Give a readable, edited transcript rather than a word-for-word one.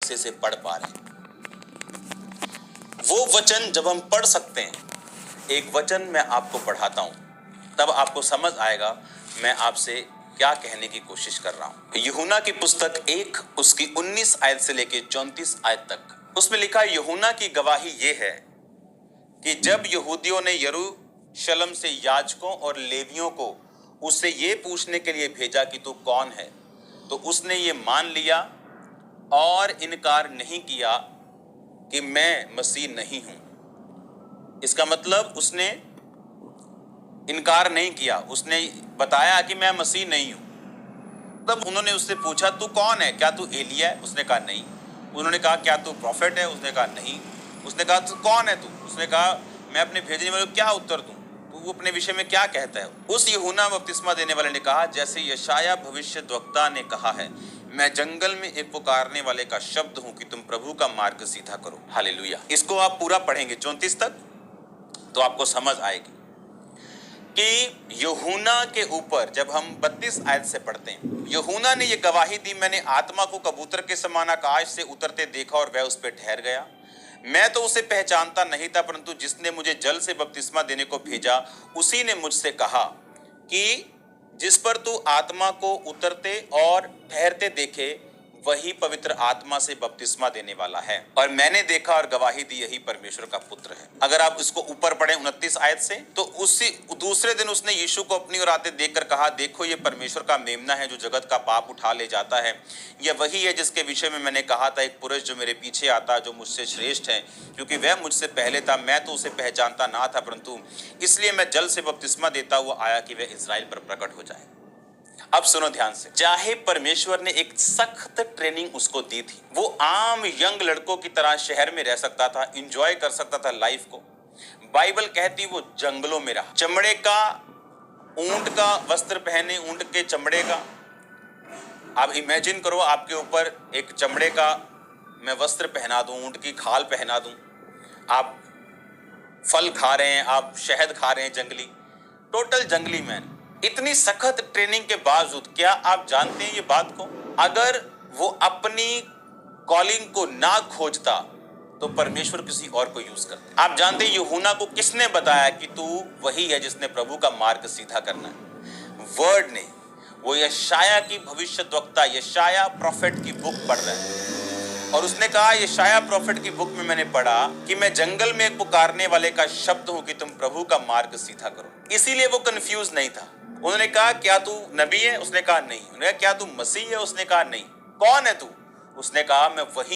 अच्छे से पढ़ पा रहे हैं। वो वचन जब हम पढ़ सकते हैं, एक वचन मैं आपको पढ़ाता हूं, तब आपको समझ आएगा मैं आपसे क्या कहने की कोशिश कर रहा हूं। यूहन्ना की पुस्तक 1 उसकी 19 आयत से लेकर 34 आयत तक, उसमें लिखा है, यूहन्ना की गवाही यह है कि जब यहूदियों ने यरूशलेम से याजकों और लेवियों को उससे ये पूछने के लिए भेजा कि तू कौन है, तो उसने ये मान लिया और इनकार नहीं किया कि मैं मसीह नहीं हूं। इसका मतलब उसने इनकार नहीं किया, उसने बताया कि मैं मसीह नहीं हूं। तब उन्होंने उससे पूछा तू कौन है, क्या तू एलिया है? उसने कहा नहीं। उन्होंने कहा क्या तू प्रॉफिट है? उसने कहा नहीं। उसने कहा तू कौन है तू? उसने कहा मैं अपने भेजने वाले को क्या उत्तर दूं, तू अपने विषय में क्या कहता है? उस यूहन्ना बपतिस्मा देने वाले ने कहा, जैसे यशायाह भविष्यद्वक्ता ने कहा है, मैं जंगल में एक पुकारने वाले का शब्द हूं कि तुम प्रभु का मार्ग सीधा करो। हालेलुया। इसको आप पूरा पढ़ेंगे 34 तक तो आपको समझ आएगी कि यूहन्ना के ऊपर जब हम 32 आयत से पढ़ते हैं, यूहन्ना ने यह गवाही दी, मैंने आत्मा को कबूतर के समान आकाश से उतरते देखा और वह उस पर ठहर गया। मैं तो उसे पहचानता नहीं था, परंतु जिसने मुझे जल से बपतिस्मा देने को भेजा उसी ने मुझसे कहा कि जिस पर तू आत्मा को उतरते और ठहरते देखे वही पवित्र आत्मा से बपतिस्मा देने वाला है। और मैंने देखा और गवाही दी, यही परमेश्वर का पुत्र है। अगर आप इसको ऊपर पढ़े 29 आयत से, तो उसी दूसरे दिन उसने यीशु को अपनी ओर आते देखकर कहा, देखो ये परमेश्वर का मेमना है जो जगत का पाप उठा ले जाता है। यह वही है जिसके विषय में मैंने कहा था, एक पुरुष जो मेरे पीछे आता जो मुझसे श्रेष्ठ है, क्योंकि वह मुझसे पहले था। मैं तो उसे पहचानता ना था, परंतु इसलिए मैं जल से बपतिस्मा देता हुआ आया कि वह इस्राएल पर प्रकट हो जाए। अब सुनो ध्यान से, चाहे परमेश्वर ने एक सख्त ट्रेनिंग उसको दी थी, वो आम यंग लड़कों की तरह शहर में रह सकता था, एंजॉय कर सकता था लाइफ को। बाइबल कहती वो जंगलों में रहा, चमड़े का ऊंट का वस्त्र पहने, ऊंट के चमड़े का। आप इमेजिन करो आपके ऊपर एक चमड़े का मैं वस्त्र पहना दूं, ऊंट की खाल पहना दूं, आप फल खा रहे हैं, आप शहद खा रहे हैं, जंगली, टोटल जंगली मैन। इतनी सख्त ट्रेनिंग के बावजूद, क्या आप जानते हैं ये बात को, अगर वो अपनी कॉलिंग को ना खोजता तो परमेश्वर किसी और को यूज करता। आप जानते हैं यूहन्ना को किसने बताया कि तू वही है जिसने प्रभु का मार्ग सीधा करना है? वर्ड ने। वो यशायाह की भविष्यद्वक्ता, यशायाह प्रॉफिट की बुक पढ़ रहा है और उसने कहा, यशायाह प्रॉफिट की बुक में मैंने पढ़ा कि मैं जंगल में एक पुकारने वाले का शब्द हूं कि तुम प्रभु का मार्ग सीधा करो। इसीलिए वो कंफ्यूज नहीं था। उन्होंने कहा क्या तू नबी है? उसने कहा नहीं। उन्होंने कहा क्या तू मसीह है? उसने कहा नहीं। कौन है तू? उसने कहा मैं वही